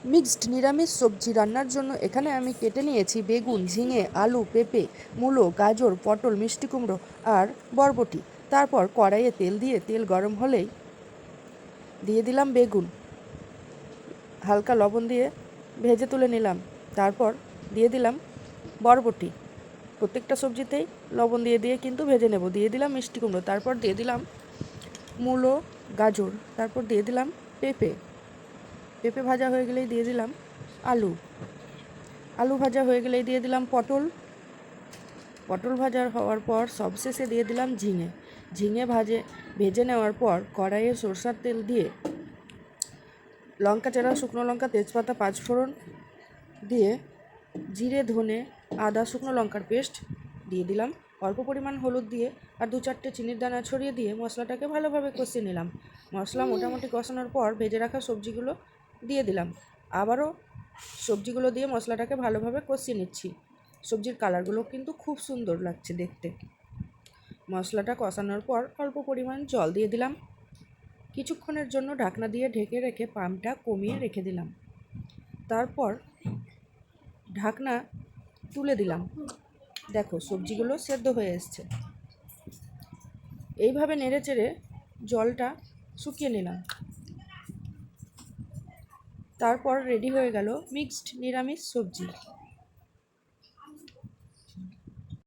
Mixed নিরামিষ সবজি রান্নার জন্য এখানে আমি কেটে নিয়েছি বেগুন, ঝিঙে, আলু, পেঁপে, মূলো, গাজর, পটল, মিষ্টি কুমড়ো আর বরবটি। তারপর কড়াইয়ে তেল দিয়ে তেল গরম হলেই দিয়ে দিলাম বেগুন, হালকা লবণ দিয়ে ভেজে তুলে নিলাম। তারপর দিয়ে দিলাম বরবটি, প্রত্যেকটা সবজিতেই লবণ দিয়ে দিয়ে কিন্তু ভেজে নেব। দিয়ে দিলাম মিষ্টি কুমড়ো, তারপর দিয়ে দিলাম মূলো, গাজর, তারপর দিয়ে দিলাম পেঁপে। পেঁপে ভাজা হয়ে গেলেই দিয়ে দিলাম আলু। আলু ভাজা হয়ে গেলেই দিয়ে দিলাম পটল। পটল ভাজা হওয়ার পর সবশেষে দিয়ে দিলাম ঝিঙে। ঝিঙে ভেজে নেওয়ার পর কড়াইয়ে সরষের তেল দিয়ে লঙ্কা চেরা, শুকনো লঙ্কা, তেজপাতা, পাঁচফোড়ন দিয়ে জিরে, ধনে, আদা, শুকনো লঙ্কার পেস্ট দিয়ে দিলাম। অল্প পরিমাণ হলুদ দিয়ে আর 2-4টে চিনির দানা ছড়িয়ে দিয়ে মশলাটাকে ভালোভাবে কষিয়ে নিলাম। মশলা মোটামুটি কষানোর পর ভেজে রাখা সবজিগুলো দিয়ে দিলাম। আবারও সবজিগুলো দিয়ে মশলাটাকে ভালোভাবে কষিয়ে নিচ্ছি। সবজির কালারগুলো কিন্তু খুব সুন্দর লাগছে দেখতে। মশলাটা কষানোর পর অল্প পরিমাণ জল দিয়ে দিলাম। কিছুক্ষণের জন্য ঢাকনা দিয়ে ঢেকে রেখে পামটা কমিয়ে রেখে দিলাম। তারপর ঢাকনা তুলে দিলাম। দেখো সবজিগুলো সেদ্ধ হয়ে এসছে। এইভাবে নেড়ে চেড়ে জলটা শুকিয়ে নিলাম। তারপর রেডি হয়ে গেল মিক্সড নিরামিষ সবজি।